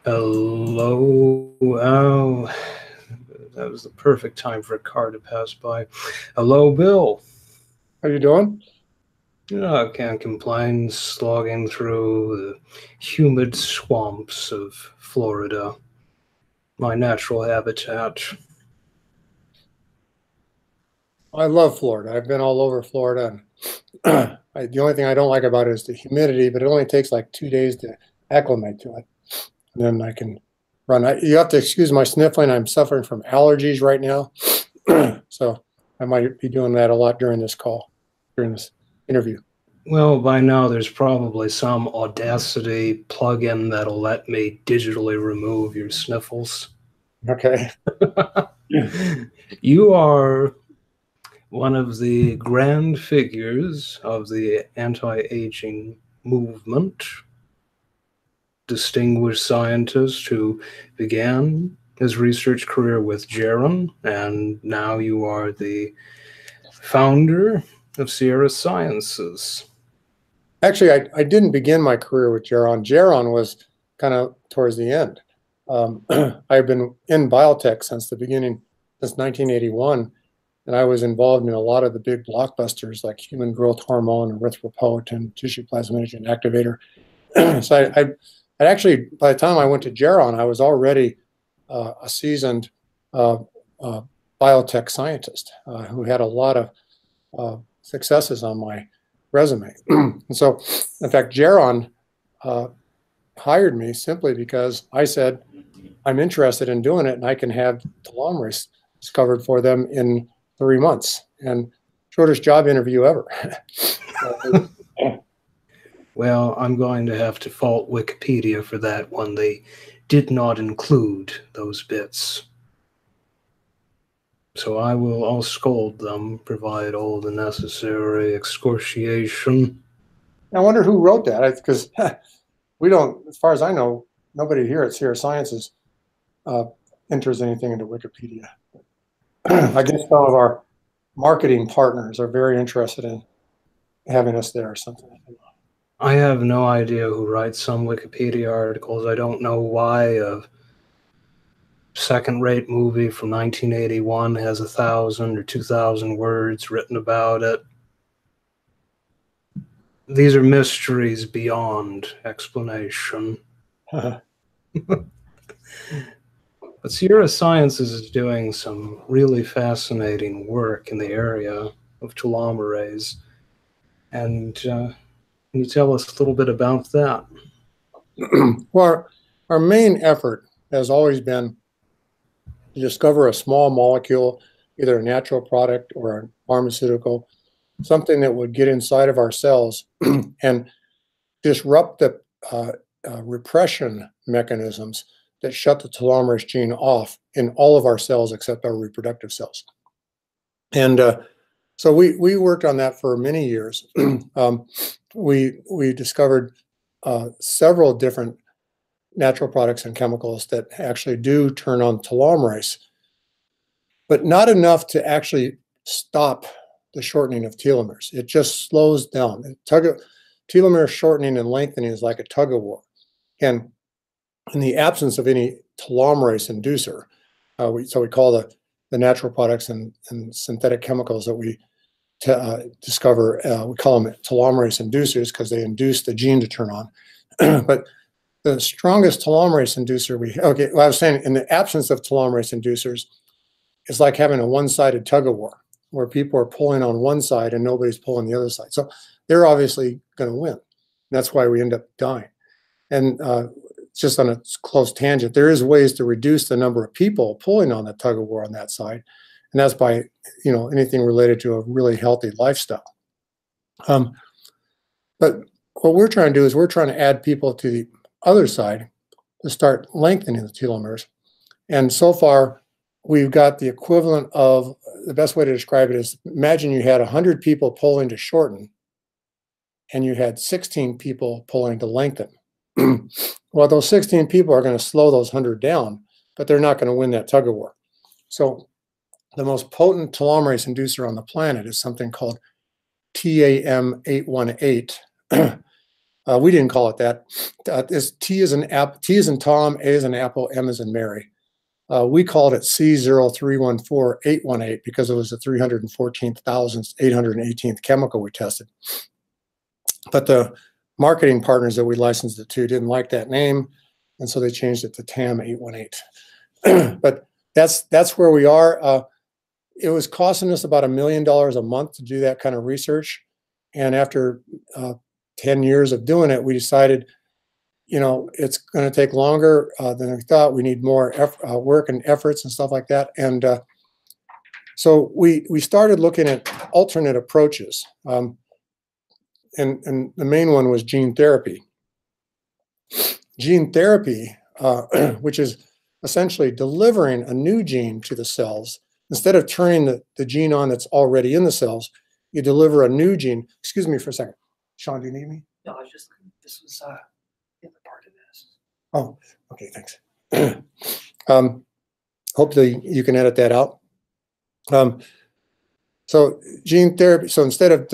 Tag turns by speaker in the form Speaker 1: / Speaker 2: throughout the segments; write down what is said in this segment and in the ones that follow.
Speaker 1: Hello. Oh, that was the perfect time for a car to pass by. Hello, Bill.
Speaker 2: How you doing?
Speaker 1: I can't complain, slogging through the humid swamps of Florida, my natural habitat.
Speaker 2: I love Florida. I've been all over Florida. And the only thing I don't like about it is the humidity, but it only takes like 2 days to acclimate to it. And then I can run. You have to excuse my sniffling. I'm suffering from allergies right now. So I might be doing that a lot during this call, during this interview.
Speaker 1: Well, by now there's probably some Audacity plugin that'll let me digitally remove your sniffles.
Speaker 2: Okay.
Speaker 1: You are one of the grand figures of the anti-aging movement, distinguished scientist who began his research career with Geron, and now you are the founder of Sierra Sciences.
Speaker 2: Actually, I didn't begin my career with Geron. Geron was kind of towards the end. I've been in biotech since the beginning, since 1981, and I was involved in a lot of the big blockbusters like human growth hormone, erythropoietin, tissue plasminogen activator. So I actually, by the time I went to Geron, I was already a seasoned uh, uh, biotech scientist who had a lot of successes on my resume. And so, in fact, Geron hired me simply because I said, I'm interested in doing it and I can have telomerase discovered for them in 3 months. And shortest job interview ever.
Speaker 1: Well, I'm going to have to fault Wikipedia for that one. They did not include those bits. So I'll scold them, provide all the necessary excoriation.
Speaker 2: I wonder who wrote that, because we don't, as far as I know, nobody here at Sierra Sciences enters anything into Wikipedia. I guess some of our marketing partners are very interested in having us there or something.
Speaker 1: I have no idea who writes some Wikipedia articles. I don't know why a second-rate movie from 1981 has 1,000 or 2,000 words written about it. These are mysteries beyond explanation. But Sierra Sciences is doing some really fascinating work in the area of telomerase. And can you tell us a little bit about that?
Speaker 2: Well, our main effort has always been to discover a small molecule, either a natural product or a pharmaceutical, something that would get inside of our cells and disrupt the repression mechanisms that shut the telomerase gene off in all of our cells except our reproductive cells. And so we worked on that for many years. We discovered several different natural products and chemicals that actually do turn on telomerase, but not enough to actually stop the shortening of telomeres. It just slows down. Telomere shortening and lengthening is like a tug of war. And in the absence of any telomerase inducer, so we call the natural products and synthetic chemicals that we discover, we call them telomerase inducers because they induce the gene to turn on. But the strongest telomerase inducer well, I was saying in the absence of telomerase inducers, it's like having a one-sided tug of war where people are pulling on one side and nobody's pulling the other side. So they're obviously going to win. That's why we end up dying. And just on a close tangent, there is ways to reduce the number of people pulling on the tug of war on that side. And that's by, anything related to a really healthy lifestyle. But what we're trying to do is we're trying to add people to the other side to start lengthening the telomeres. And so far, we've got the equivalent of, the best way to describe it is, imagine you had 100 people pulling to shorten, and you had 16 people pulling to lengthen. Well, those 16 people are going to slow those 100 down, but they're not going to win that tug of war. So the most potent telomerase inducer on the planet is something called TAM818. We didn't call it that. T is in Tom, A is in Apple, M is in Mary. We called it C0314818 because it was the 314,818th chemical we tested. But the marketing partners that we licensed it to didn't like that name, and so they changed it to TAM818. But that's where we are. It was costing us about $1 million a month to do that kind of research. And after 10 years of doing it, we decided, it's going to take longer than we thought. We need more work and efforts and stuff like that. And so we started looking at alternate approaches. And the main one was gene therapy. Gene therapy, which is essentially delivering a new gene to the cells. Instead of turning the gene on that's already in the cells, you deliver a new gene. Excuse me for a second. Sean, do you need me?
Speaker 3: No, I was just, this was in the part of this.
Speaker 2: Oh, okay, thanks. Hopefully you can edit that out. So gene therapy, so instead of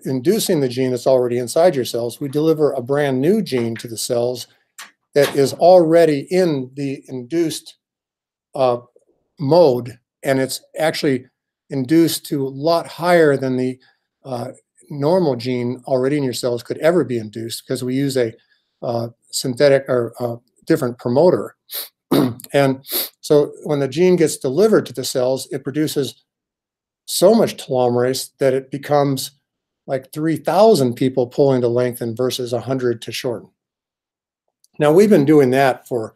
Speaker 2: inducing the gene that's already inside your cells, we deliver a brand new gene to the cells that is already in the induced mode, and it's actually induced to a lot higher than the normal gene already in your cells could ever be induced, because we use a synthetic or different promoter. And so when the gene gets delivered to the cells, it produces so much telomerase that it becomes like 3,000 people pulling to lengthen versus 100 to shorten. Now, we've been doing that for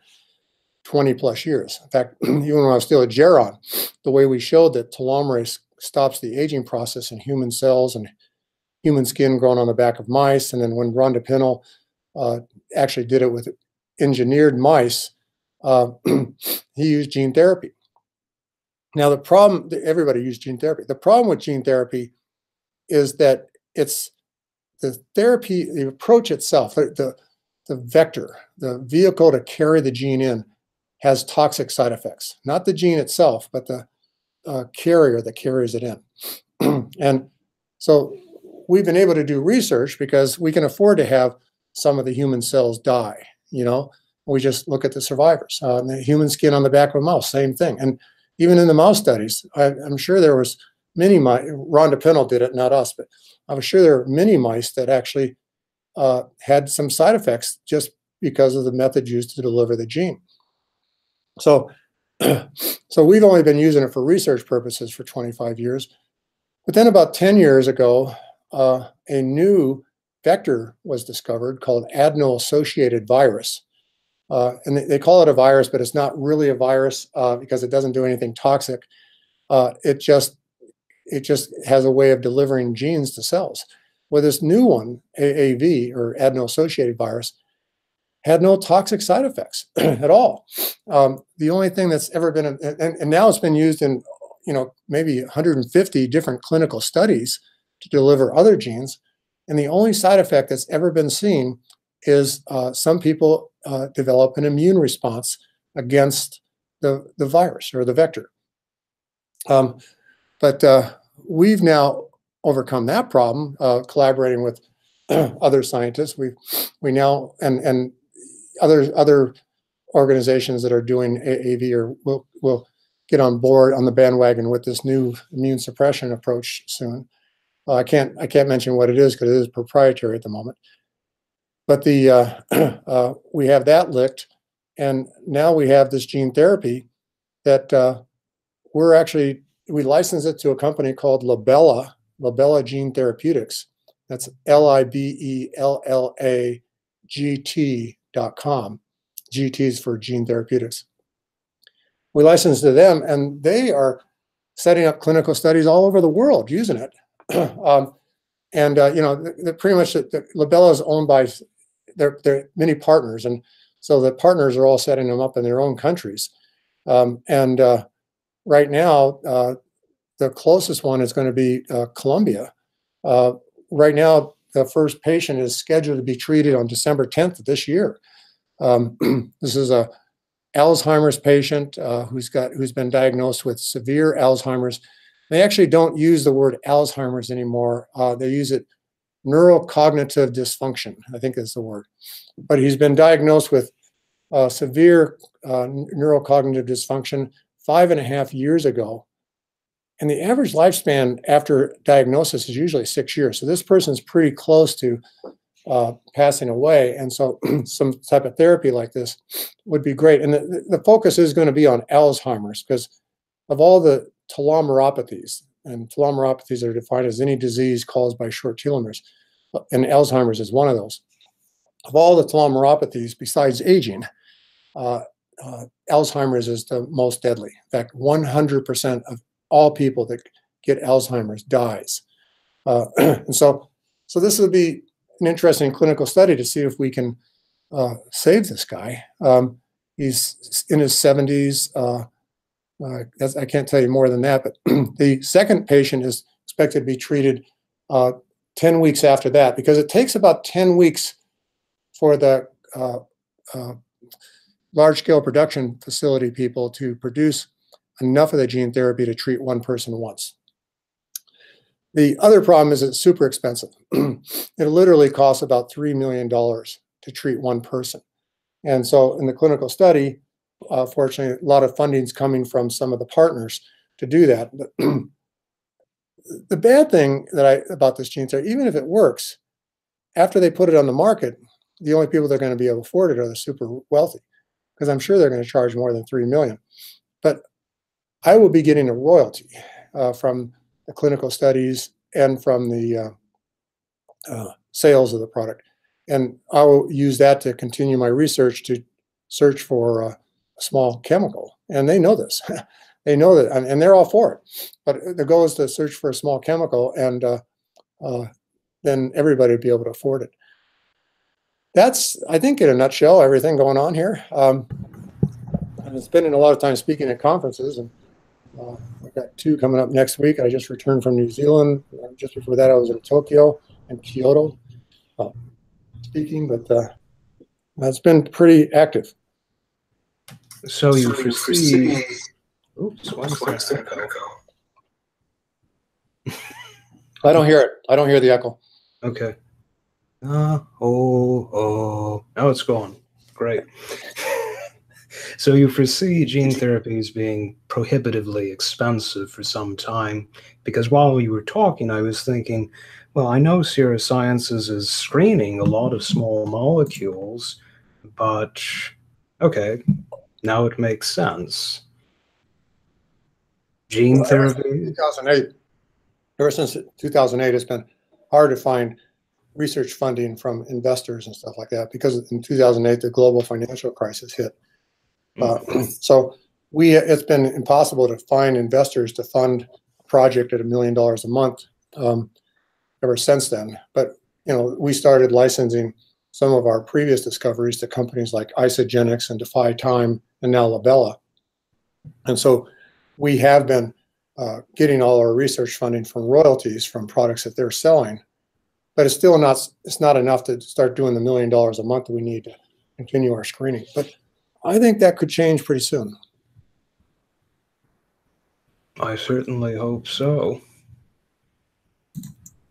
Speaker 2: 20 plus years. In fact, even when I was still at Geron, the way we showed that telomerase stops the aging process in human cells and human skin grown on the back of mice, and then when Rhonda Pinnell actually did it with engineered mice, he used gene therapy. Now, the problem, everybody used gene therapy. The problem with gene therapy is that it's the therapy, the approach itself, the vector, the vehicle to carry the gene in, has toxic side effects. Not the gene itself, but the carrier that carries it in. And so we've been able to do research because we can afford to have some of the human cells die. We just look at the survivors. The human skin on the back of a mouse, same thing. And even in the mouse studies, I'm sure there was many mice. Rhonda Pinnell did it, not us, but I'm sure there are many mice that actually had some side effects just because of the method used to deliver the gene. So we've only been using it for research purposes for 25 years. But then about 10 years ago, a new vector was discovered called adeno-associated virus. And they call it a virus, but it's not really a virus because it doesn't do anything toxic. It just has a way of delivering genes to cells. Well, this new one, AAV, or adeno-associated virus, had no toxic side effects at all. The only thing that's ever been, and now it's been used in, maybe 150 different clinical studies to deliver other genes. And the only side effect that's ever been seen is some people develop an immune response against the virus or the vector. But we've now overcome that problem, collaborating with other scientists. We now and other organizations that are doing AAV or will get on board on the bandwagon with this new immune suppression approach soon. I can't mention what it is because it is proprietary at the moment. But we have that licked, and now we have this gene therapy that we license it to a company called Libella Gene Therapeutics. That's LIBELLAGT.com. GT is for Gene Therapeutics. We license to them, and they are setting up clinical studies all over the world using it. Pretty much Libella is owned by their many partners, and so the partners are all setting them up in their own countries. Right now, the closest one is going to be Colombia. Right now, the first patient is scheduled to be treated on December 10th of this year. This is a Alzheimer's patient who's been diagnosed with severe Alzheimer's. They actually don't use the word Alzheimer's anymore. They use it neurocognitive dysfunction, I think is the word. But he's been diagnosed with severe neurocognitive dysfunction 5.5 years ago. And the average lifespan after diagnosis is usually 6 years. So this person's pretty close to passing away. And so some type of therapy like this would be great. And the focus is going to be on Alzheimer's, because of all the telomeropathies, and telomeropathies are defined as any disease caused by short telomeres, and Alzheimer's is one of those. Of all the telomeropathies, besides aging, Alzheimer's is the most deadly. In fact, 100% of all people that get Alzheimer's dies. And so this would be an interesting clinical study to see if we can save this guy. He's in his 70s. I can't tell you more than that, but the second patient is expected to be treated 10 weeks after that, because it takes about 10 weeks for the large-scale production facility people to produce enough of the gene therapy to treat one person once. The other problem is it's super expensive. It literally costs about $3 million to treat one person. And so in the clinical study, fortunately, a lot of funding is coming from some of the partners to do that. But the bad thing about this gene therapy, even if it works, after they put it on the market, the only people that are going to be able to afford it are the super wealthy, because I'm sure they're going to charge more than $3 million. But I will be getting a royalty from the clinical studies and from the sales of the product. And I will use that to continue my research to search for a small chemical. And they know this. They know that, and they're all for it. But the goal is to search for a small chemical, and then everybody will be able to afford it. That's, I think, in a nutshell, everything going on here. I'm spending a lot of time speaking at conferences, and I've got 2 coming up next week. I just returned from New Zealand. Just before that, I was in Tokyo and Kyoto speaking, but it's been pretty active.
Speaker 1: So you foresee... Oops, what's that echo?
Speaker 2: I don't hear it. I don't hear the echo.
Speaker 1: Okay. Now it's gone. Great. So you foresee gene therapies being prohibitively expensive for some time, because while you were talking, I was thinking, well, I know Sierra Sciences is screening a lot of small molecules, but okay, now it makes sense. Gene therapy?
Speaker 2: 2008. Ever since 2008, it's been hard to find research funding from investors and stuff like that, because in 2008, the global financial crisis hit. So it's been impossible to find investors to fund a project at $1 million a month ever since then. But we started licensing some of our previous discoveries to companies like Isagenix and Defy Time and now Labella. And so we have been getting all our research funding from royalties from products that they're selling, but it's still not enough to start doing the $1 million a month that we need to continue our screening. But I think that could change pretty soon.
Speaker 1: I certainly hope so.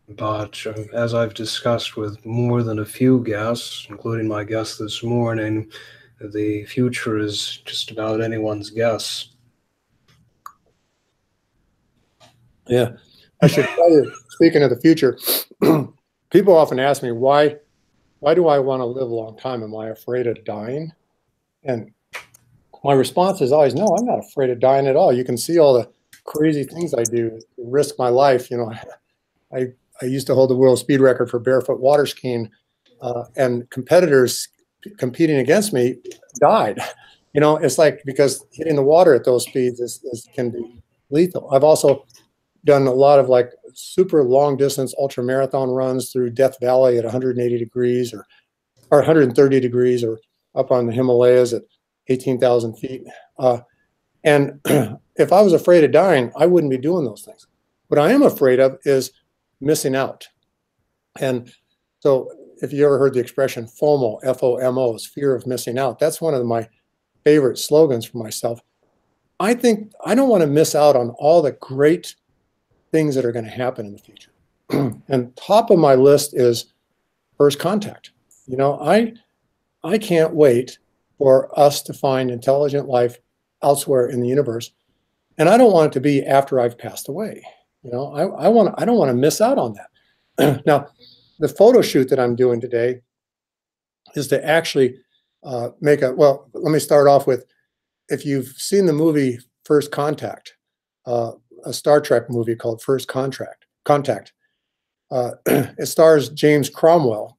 Speaker 1: But as I've discussed with more than a few guests, including my guest this morning, the future is just about anyone's guess.
Speaker 2: Yeah. I should tell you, speaking of the future, people often ask me, why do I want to live a long time? Am I afraid of dying? And my response is always, no, I'm not afraid of dying at all. You can see all the crazy things I do to risk my life. I used to hold the world speed record for barefoot water skiing, and competitors competing against me died. It's like, because hitting the water at those speeds can be lethal. I've also done a lot of like super long distance ultra marathon runs through Death Valley at 180 degrees or 130 degrees, or up on the Himalayas at 18,000 feet. And if I was afraid of dying, I wouldn't be doing those things. What I am afraid of is missing out. And so if you ever heard the expression FOMO, F-O-M-O, is fear of missing out. That's one of my favorite slogans for myself. I think I don't want to miss out on all the great things that are going to happen in the future. And top of my list is First Contact. You know, I can't wait for us to find intelligent life elsewhere in the universe. And I don't want it to be after I've passed away. You know, I don't want to miss out on that. Now, the photo shoot that I'm doing today is to actually well, let me start off with, if you've seen the movie First Contact, a Star Trek movie called First Contact. It stars James Cromwell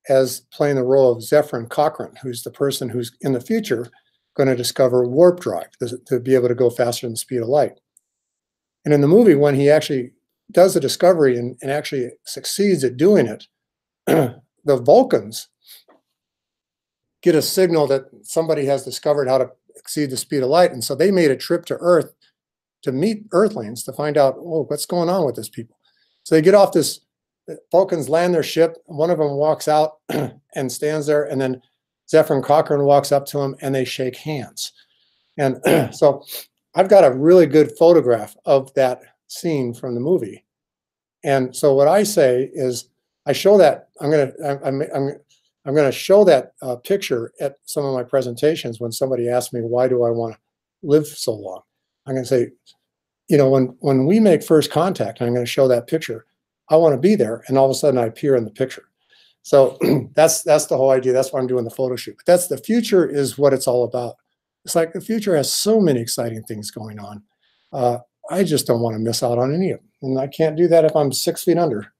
Speaker 2: as playing the role of Zefram Cochrane, who's the person who's in the future going to discover warp drive to be able to go faster than the speed of light. And in the movie, when he actually does the discovery and actually succeeds at doing it, the Vulcans get a signal that somebody has discovered how to exceed the speed of light. And so they made a trip to Earth to meet Earthlings to find out, oh, what's going on with these people. So they get off this, Vulcans land their ship. One of them walks out and stands there. And then Zefram Cochrane walks up to him and they shake hands. And so I've got a really good photograph of that scene from the movie. And so what I say is, I show that, I'm going to show that picture at some of my presentations when somebody asks me, why do I want to live so long? I'm going to say, you know, when we make First Contact, and I'm going to show that picture, I want to be there. And all of a sudden I appear in the picture. So that's the whole idea. That's why I'm doing the photo shoot. But that's the future is what it's all about. It's like the future has so many exciting things going on. I just don't want to miss out on any of them. And I can't do that if I'm 6 feet under.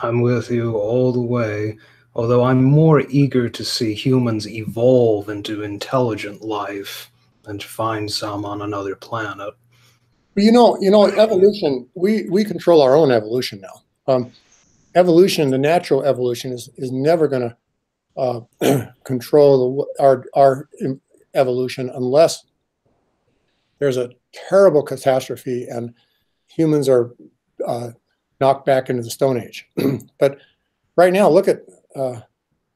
Speaker 1: I'm with you all the way, although I'm more eager to see humans evolve into intelligent life than to find some on another planet.
Speaker 2: But you know, evolution, we control our own evolution now. Evolution, the natural evolution is never going to control our evolution unless there's a terrible catastrophe and humans are knocked back into the Stone Age. But right now, look at,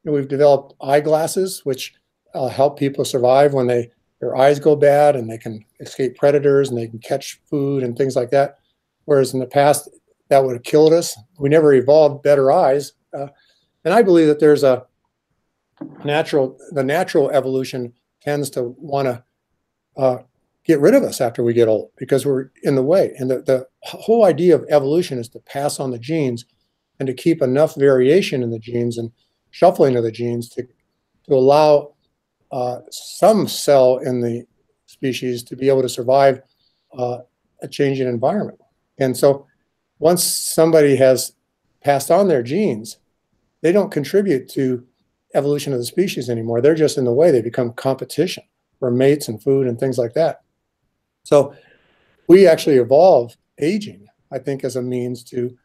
Speaker 2: we've developed eyeglasses, which help people survive when their eyes go bad, and they can escape predators and they can catch food and things like that. Whereas in the past, that would have killed us. We never evolved better eyes. And I believe that there's the natural evolution tends to want to get rid of us after we get old because we're in the way. And the whole idea of evolution is to pass on the genes and to keep enough variation in the genes and shuffling of the genes to allow some cell in the species to be able to survive a changing environment. And so once somebody has passed on their genes, they don't contribute to evolution of the species anymore. They're just in the way. They become competition for mates and food and things like that. So we actually evolve aging, I think, as a means to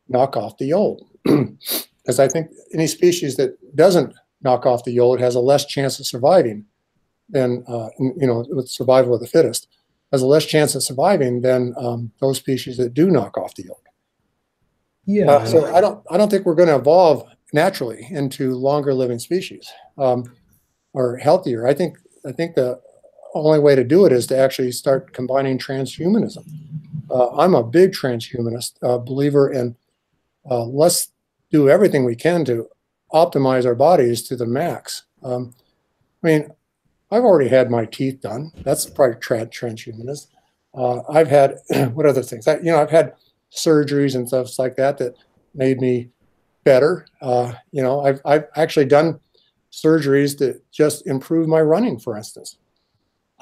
Speaker 2: knock off the old. Because I think any species that doesn't knock off the old has a less chance of surviving than, with survival of the fittest, has a less chance of surviving than those species that do knock off the old.
Speaker 1: Yeah.
Speaker 2: So I don't think we're going to evolve naturally into longer living species or healthier. I think the only way to do it is to actually start combining transhumanism. I'm a big transhumanist believer in let's do everything we can to optimize our bodies to the max. I mean, I've already had my teeth done. That's probably transhumanist. I've had what other things? I've had surgeries and stuff like that made me better. I've actually done surgeries that just improve my running, for instance.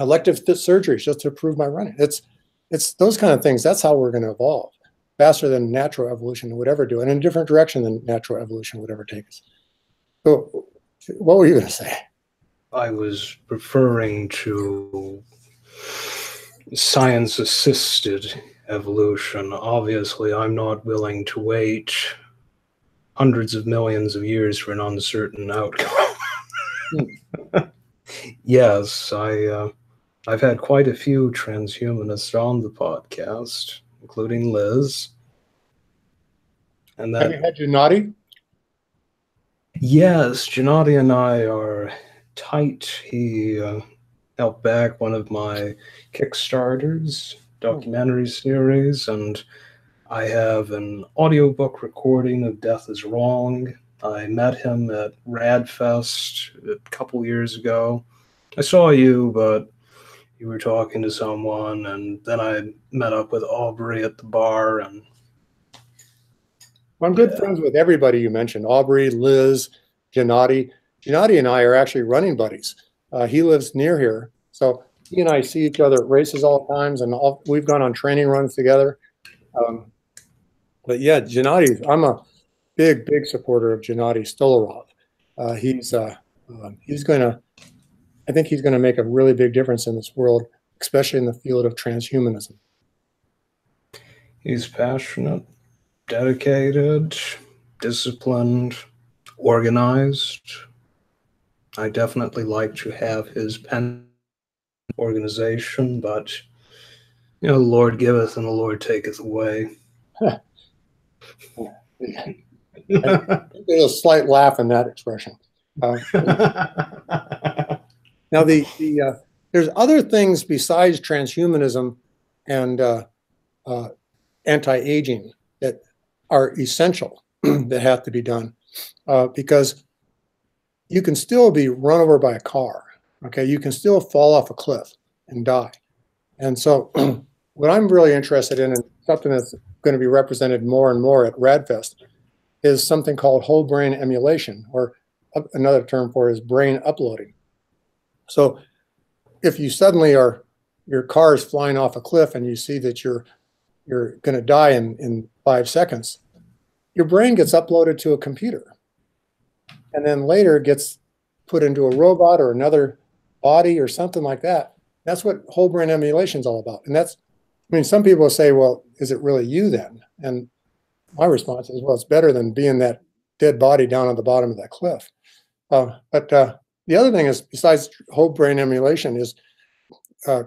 Speaker 2: Elective surgeries just to improve my running. It's those kind of things. That's how we're going to evolve faster than natural evolution would ever do, and in a different direction than natural evolution would ever take us. So, what were you going to say?
Speaker 1: I was referring to science-assisted evolution. Obviously, I'm not willing to wait hundreds of millions of years for an uncertain outcome. Yes, I've had quite a few transhumanists on the podcast, including Liz. And then,
Speaker 2: have you had Gennady?
Speaker 1: Yes, Gennady and I are tight. He helped back one of my Kickstarters, documentary series, and I have an audiobook recording of Death is Wrong. I met him at Radfest a couple years ago. I saw you, but you were talking to someone, and then I met up with Aubrey at the bar, and
Speaker 2: I'm good friends with everybody you mentioned, Aubrey, Liz, Gennady. Gennady and I are actually running buddies. He lives near here. So he and I see each other at races all the times, and we've gone on training runs together. But yeah, Gennady, I'm a big, big supporter of Gennady Stolarov. He's going to, I think he's going to make a really big difference in this world, especially in the field of transhumanism.
Speaker 1: he's passionate, dedicated, disciplined, organized. I definitely like to have his pen organization, but the Lord giveth and the Lord taketh away.
Speaker 2: There's a slight laugh in that expression. Now, there's other things besides transhumanism and anti-aging that are essential that have to be done because you can still be run over by a car. Okay, you can still fall off a cliff and die. And so, what I'm really interested in, and something that's going to be represented more and more at Radfest, is something called whole brain emulation, or another term for it is brain uploading. So if you suddenly your car is flying off a cliff and you see that you're going to die in 5 seconds, your brain gets uploaded to a computer. And then later it gets put into a robot or another body or something like that. That's what whole brain emulation is all about. And that's, I mean, some people say, well, is it really you then? And my response is, well, it's better than being that dead body down at the bottom of that cliff. But the other thing is, besides whole brain emulation, is I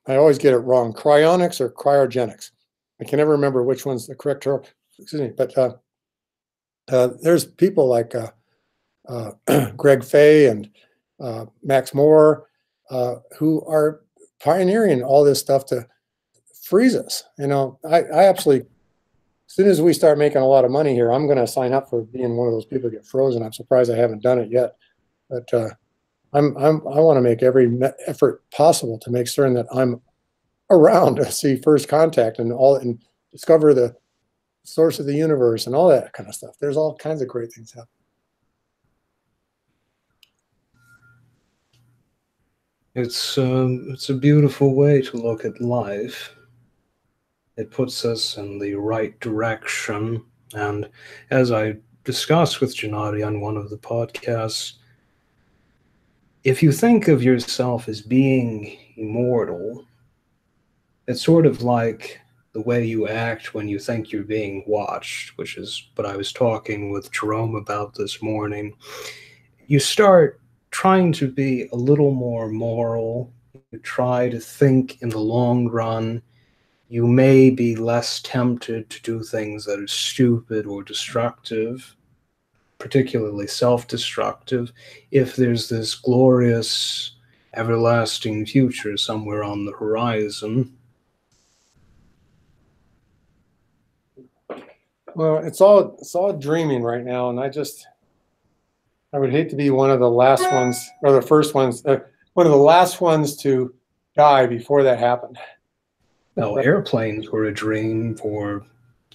Speaker 2: always get it wrong, cryonics or cryogenics. I can never remember which one's the correct term. Excuse me. But there's people like Greg Fay and Max Moore who are pioneering all this stuff to freeze us. I absolutely, as soon as we start making a lot of money here, I'm going to sign up for being one of those people who get frozen. I'm surprised I haven't done it yet, but I want to make every effort possible to make certain that I'm around to see first contact and discover the source of the universe and all that kind of stuff. There's all kinds of great things happening.
Speaker 1: It's a beautiful way to look at life. It puts us in the right direction. And as I discussed with Gennady on one of the podcasts, if you think of yourself as being immortal, it's sort of like the way you act when you think you're being watched, which is what I was talking with Jerome about this morning. You start trying to be a little more moral. You try to think in the long run. You may be less tempted to do things that are stupid or destructive, particularly self-destructive, if there's this glorious, everlasting future somewhere on the horizon.
Speaker 2: Well, it's all dreaming right now, and I would hate to be one of the last ones, or the first ones, one of the last ones to die before that happened.
Speaker 1: Well, airplanes were a dream for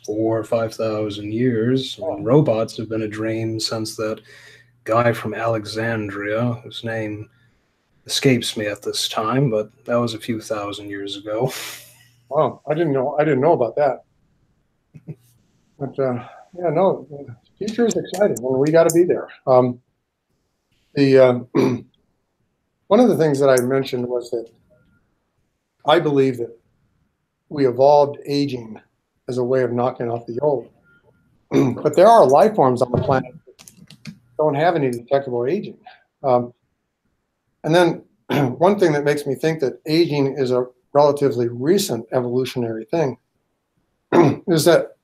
Speaker 1: 4,000 or 5,000 years. I mean, robots have been a dream since that guy from Alexandria, whose name escapes me at this time, but that was a few thousand years ago.
Speaker 2: Wow, I didn't know about that. But yeah, no, the future is exciting, and we got to be there. One of the things that I mentioned was that I believe that we evolved aging as a way of knocking off the old. But there are life forms on the planet that don't have any detectable aging. And then one thing that makes me think that aging is a relatively recent evolutionary thing is that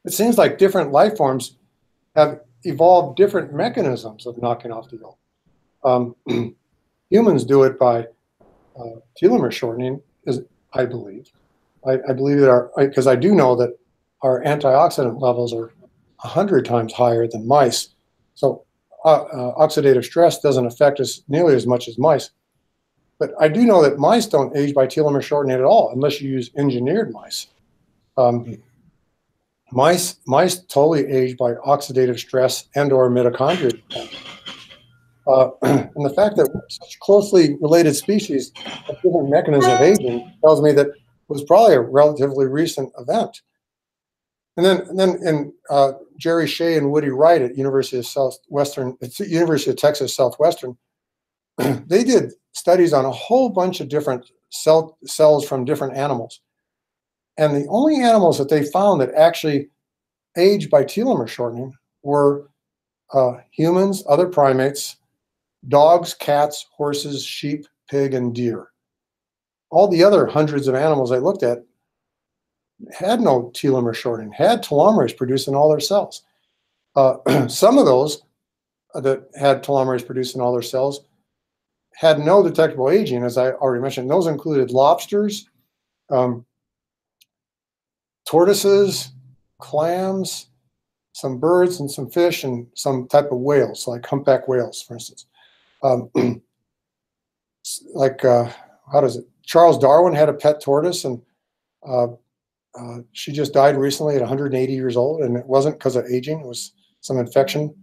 Speaker 2: it seems like different life forms have evolved different mechanisms of knocking off the old. Humans do it by telomere shortening, I believe. I believe that because I do know that our antioxidant levels are 100 times higher than mice. So oxidative stress doesn't affect us nearly as much as mice. But I do know that mice don't age by telomere shortening at all unless you use engineered mice. Mice totally age by oxidative stress and or mitochondria. And the fact that such closely related species have different mechanisms of aging tells me that it was probably a relatively recent event. And then Jerry Shea and Woody Wright at University of Texas Southwestern, they did studies on a whole bunch of different cells from different animals. And the only animals that they found that actually aged by telomere shortening were humans, other primates, dogs, cats, horses, sheep, pig, and deer. All the other hundreds of animals I looked at had no telomere shortening, had telomerase produced in all their cells. Some of those that had telomerase produced in all their cells had no detectable aging, as I already mentioned. Those included lobsters, tortoises, clams, some birds and some fish, and some type of whales, like humpback whales, for instance. Charles Darwin had a pet tortoise, and she just died recently at 180 years old, and it wasn't because of aging; it was some infection.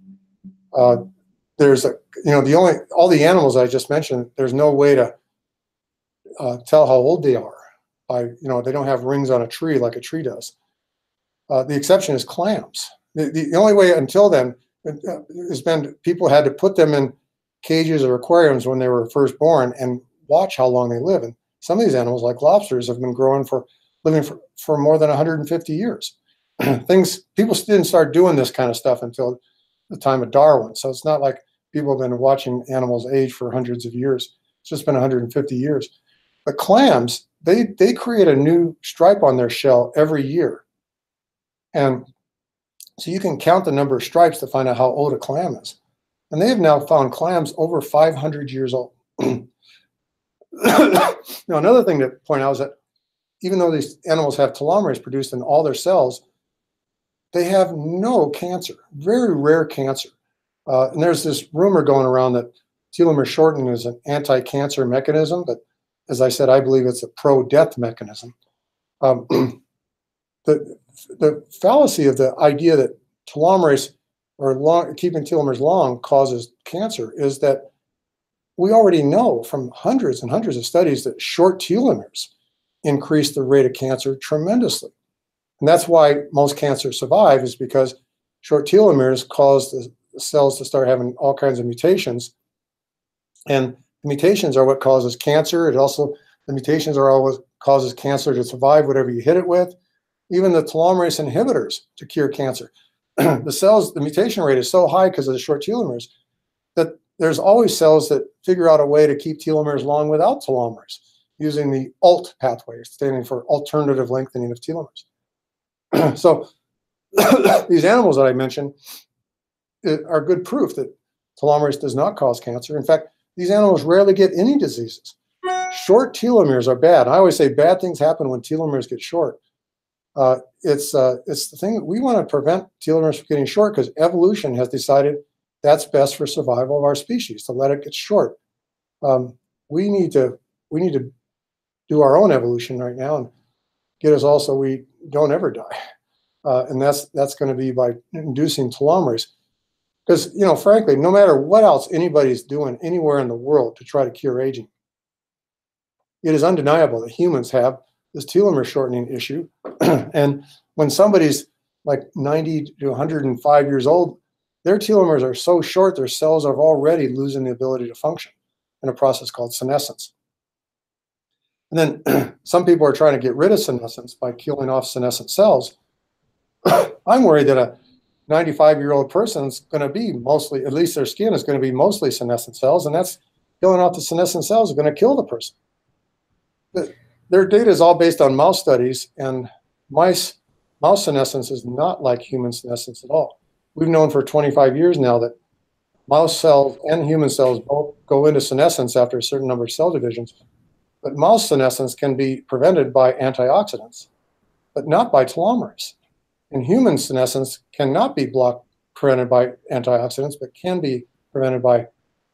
Speaker 2: There's all the animals I just mentioned. There's no way to tell how old they are. They don't have rings on a tree like a tree does. The exception is clams. The only way until then has been people had to put them in cages or aquariums when they were first born and watch how long they live. And some of these animals, like lobsters, have been living for more than 150 years. People didn't start doing this kind of stuff until the time of Darwin. So it's not like people have been watching animals age for hundreds of years. It's just been 150 years. But clams, they create a new stripe on their shell every year. And so you can count the number of stripes to find out how old a clam is. And they have now found clams over 500 years old. Now, another thing to point out is that even though these animals have telomerase produced in all their cells, they have no cancer, very rare cancer. And there's this rumor going around that telomere shortening is an anti-cancer mechanism, but as I said, I believe it's a pro-death mechanism. The fallacy of the idea that telomerase or keeping telomeres long causes cancer is that we already know from hundreds and hundreds of studies that short telomeres increase the rate of cancer tremendously. And that's why most cancers survive, is because short telomeres cause the cells to start having all kinds of mutations. And the mutations are what causes cancer. The mutations are what causes cancer to survive whatever you hit it with. Even the telomerase inhibitors to cure cancer. The mutation rate is so high because of the short telomeres that there's always cells that figure out a way to keep telomeres long without telomeres, using the ALT pathway, standing for alternative lengthening of telomeres. So these animals that I mentioned are good proof that telomerase does not cause cancer. In fact, these animals rarely get any diseases. Short telomeres are bad. I always say bad things happen when telomeres get short. It's the thing that we want to prevent telomeres from getting short, because evolution has decided that's best for survival of our species, to let it get short. We need to do our own evolution right now and get us all so we don't ever die. And that's going to be by inducing telomerase. Because, frankly, no matter what else anybody's doing anywhere in the world to try to cure aging, it is undeniable that humans have this telomere shortening issue. And when somebody's like 90 to 105 years old, their telomeres are so short, their cells are already losing the ability to function in a process called senescence. And then some people are trying to get rid of senescence by killing off senescent cells. I'm worried that a 95-year-old person is going to be mostly, at least their skin is going to be mostly senescent cells, and that's killing off the senescent cells is going to kill the person. Their data is all based on mouse studies, and mouse senescence is not like human senescence at all. We've known for 25 years now that mouse cells and human cells both go into senescence after a certain number of cell divisions. But mouse senescence can be prevented by antioxidants, but not by telomerase. And human senescence cannot be prevented by antioxidants, but can be prevented by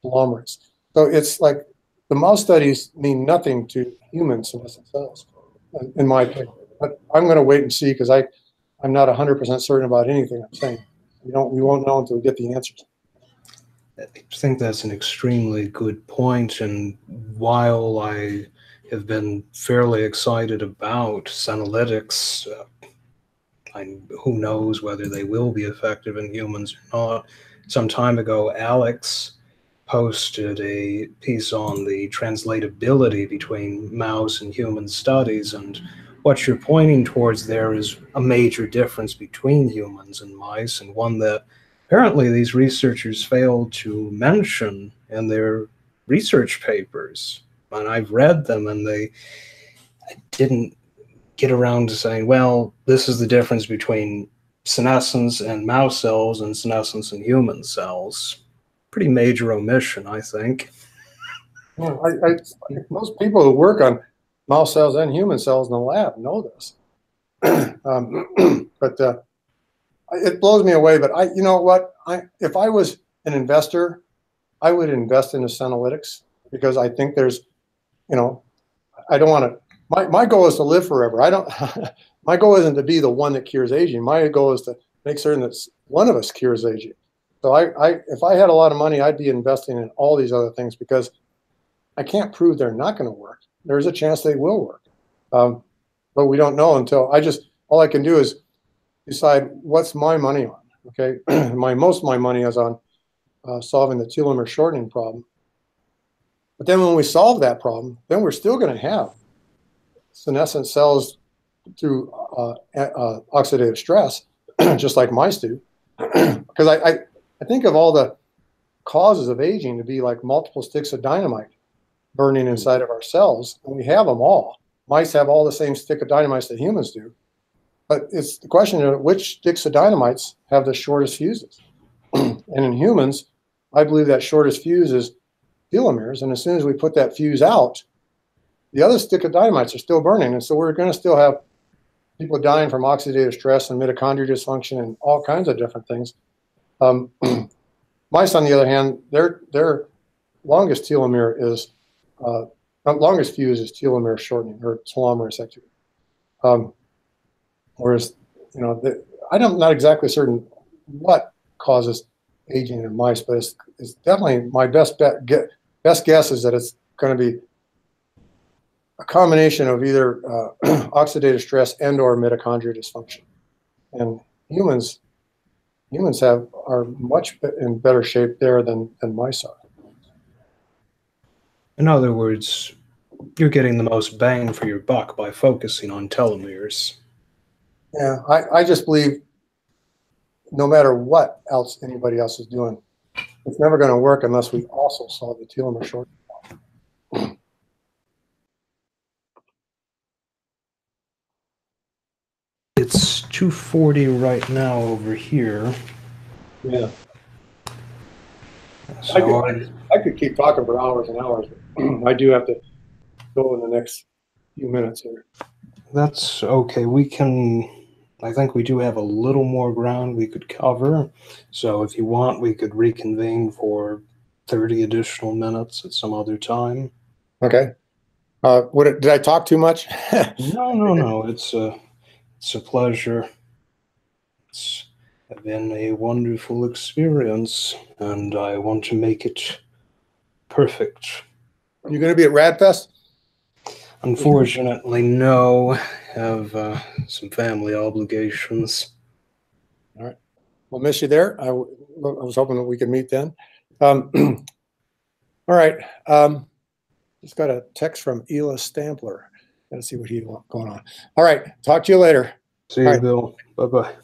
Speaker 2: telomerase. So it's like the mouse studies mean nothing to human senescent cells, in my opinion. But I'm going to wait and see because I'm not 100% certain about anything I'm saying. We won't know until we get the answers.
Speaker 1: I think that's an extremely good point, and while I have been fairly excited about senolytics, who knows whether they will be effective in humans or not. Some time ago, Alex posted a piece on the translatability between mouse and human studies, and what you're pointing towards there is a major difference between humans and mice, and one that apparently these researchers failed to mention in their research papers. And I've read them, and they didn't get around to saying, well, this is the difference between senescence in mouse cells and senescence in human cells. Pretty major omission, I think.
Speaker 2: Well, most people who work on mouse cells and human cells in the lab know this. But it blows me away. But you know what? If I was an investor, I would invest in the senolytics because I think there's, I don't want to. My goal is to live forever. My goal isn't to be the one that cures aging. My goal is to make certain that one of us cures aging. So if I had a lot of money, I'd be investing in all these other things because I can't prove they're not going to work. There's a chance they will work. But we don't know until all I can do is decide what's my money on. Okay. Most of my money is on solving the telomere shortening problem. But then when we solve that problem, then we're still going to have senescent cells through oxidative stress, just like mice do. Because I think of all the causes of aging to be like multiple sticks of dynamite burning inside of our cells, and we have them all. Mice have all the same stick of dynamites that humans do. But it's the question of which sticks of dynamites have the shortest fuses. And in humans, I believe that shortest fuse is telomeres, and as soon as we put that fuse out, the other stick of dynamites are still burning, and so we're going to still have people dying from oxidative stress and mitochondrial dysfunction and all kinds of different things. Mice, on the other hand, their longest telomere is longest fuse is telomere shortening or telomerase activity. Whereas, I'm not exactly certain what causes aging in mice, but it's definitely my best guess is that it's going to be a combination of either oxidative stress and or mitochondrial dysfunction. And humans are much in better shape there than mice are.
Speaker 1: In other words, you're getting the most bang for your buck by focusing on telomeres.
Speaker 2: Yeah, I just believe no matter what else anybody else is doing, it's never going to work unless we also solve the telomere shortening problem.
Speaker 1: It's 2:40 right now over here.
Speaker 2: Yeah.
Speaker 1: So
Speaker 2: I could keep talking for hours and hours, but I do have to go in the next few minutes here.
Speaker 1: that's okay. I think we do have a little more ground we could cover. So if you want, we could reconvene for 30 additional minutes at some other time.
Speaker 2: Okay. Did I talk too much?
Speaker 1: No. It's a pleasure. It's been a wonderful experience, and I want to make it perfect.
Speaker 2: You going to be at RADFest?
Speaker 1: Unfortunately, no. Have some family obligations.
Speaker 2: All right. We'll miss you there. I was hoping that we could meet then. All right. Just got a text from Ela Stampler. Let's see what he's going on. All right. Talk to you later.
Speaker 1: See you, Bill. Bye-bye.